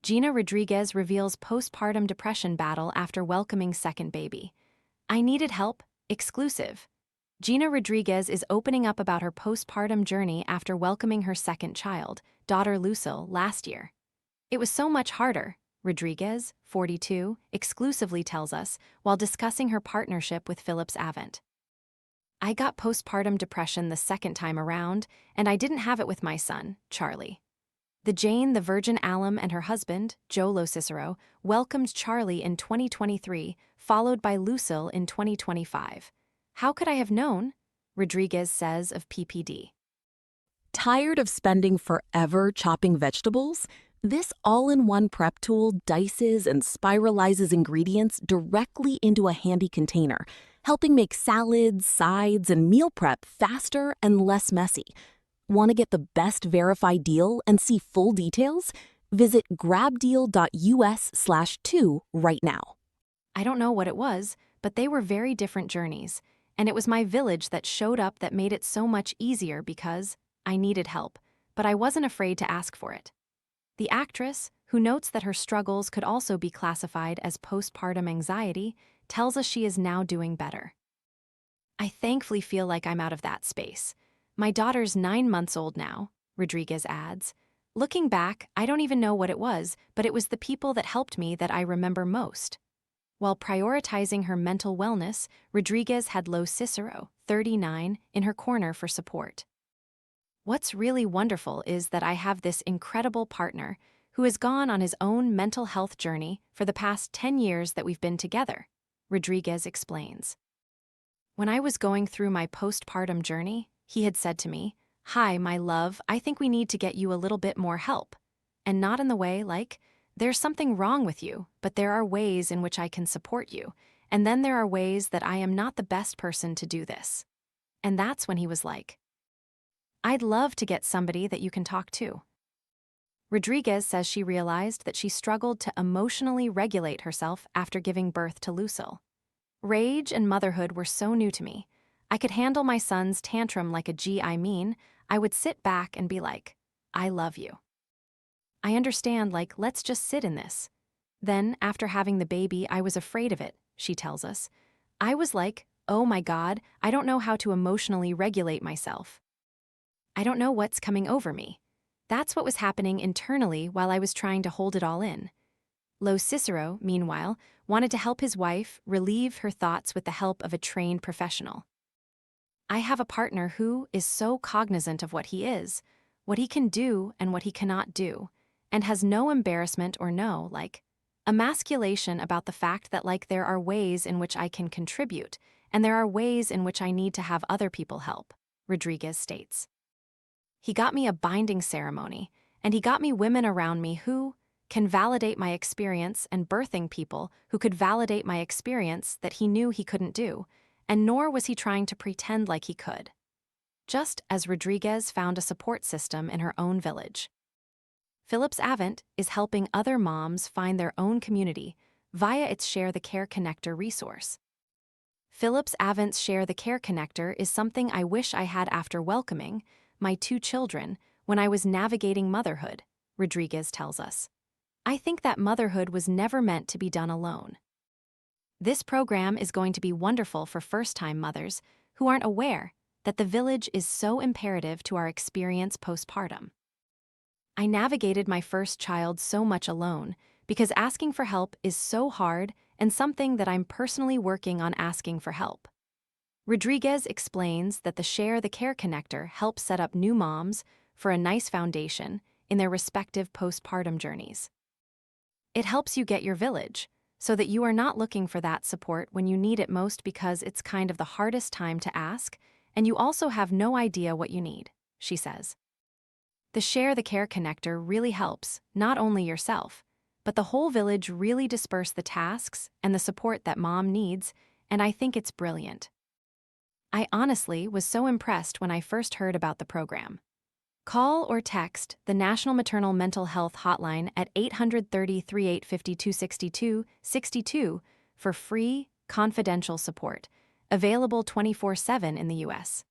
Gina Rodriguez reveals postpartum depression battle after welcoming second baby. I needed help. Exclusive. Gina Rodriguez is opening up about her postpartum journey after welcoming her second child, daughter Lucille, last year. It was so much harder, Rodriguez, 42, exclusively tells us while discussing her partnership with Philips Avent. I got postpartum depression the second time around, and I didn't have it with my son, Charlie. The Virgin Alum and her husband, Joe LoCicero, welcomed Charlie in 2023, followed by Lucille in 2025. How could I have known? Rodriguez says of PPD. Tired of spending forever chopping vegetables? This all-in-one prep tool dices and spiralizes ingredients directly into a handy container, helping make salads, sides, and meal prep faster and less messy. Want to get the best verified deal and see full details? Visit grabdeal.us/2 right now. I don't know what it was, but they were very different journeys, and it was my village that showed up that made it so much easier because I needed help, but I wasn't afraid to ask for it. The actress, who notes that her struggles could also be classified as postpartum anxiety, tells us she is now doing better. I thankfully feel like I'm out of that space. My daughter's 9 months old now, Rodriguez adds. Looking back, I don't even know what it was, but it was the people that helped me that I remember most. While prioritizing her mental wellness, Rodriguez had LoCicero, 39, in her corner for support. What's really wonderful is that I have this incredible partner who has gone on his own mental health journey for the past 10 years that we've been together, Rodriguez explains. When I was going through my postpartum journey, he had said to me, "Hi, my love, I think we need to get you a little bit more help." And not in the way like, "There's something wrong with you, but there are ways in which I can support you, and then there are ways that I am not the best person to do this." And that's when he was like, "I'd love to get somebody that you can talk to." Rodriguez says she realized that she struggled to emotionally regulate herself after giving birth to Lucille. Rage and motherhood were so new to me. I could handle my son's tantrum like a I would sit back and be like, "I love you. I understand, like, let's just sit in this." Then, after having the baby, I was afraid of it, she tells us. I was like, "Oh my God, I don't know how to emotionally regulate myself. I don't know what's coming over me." That's what was happening internally while I was trying to hold it all in. LoCicero, meanwhile, wanted to help his wife relieve her thoughts with the help of a trained professional. I have a partner who is so cognizant of what he is, what he can do and what he cannot do, and has no embarrassment or emasculation about the fact that there are ways in which I can contribute, and there are ways in which I need to have other people help, Rodriguez states. He got me a binding ceremony, and he got me women around me who can validate my experience and birthing people who could validate my experience that he knew he couldn't do, and nor was he trying to pretend like he could. Just as Rodriguez found a support system in her own village. Philips Avent is helping other moms find their own community via its Share the Care Connector resource. Philips Avent's Share the Care Connector is something I wish I had after welcoming my 2 children when I was navigating motherhood, Rodriguez tells us. I think that motherhood was never meant to be done alone. This program is going to be wonderful for first-time mothers who aren't aware that the village is so imperative to our experience postpartum. I navigated my first child so much alone because asking for help is so hard and something that I'm personally working on asking for help. Rodriguez explains that the Share the Care Connector helps set up new moms for a nice foundation in their respective postpartum journeys. It helps you get your village, so that you are not looking for that support when you need it most because it's kind of the hardest time to ask, and you also have no idea what you need, she says. The Share the Care Connector really helps, not only yourself, but the whole village really disperse the tasks and the support that mom needs, and I think it's brilliant. I honestly was so impressed when I first heard about the program. Call or text the National Maternal Mental Health Hotline at 800-3852-6262 for free, confidential support, available 24/7 in the U.S.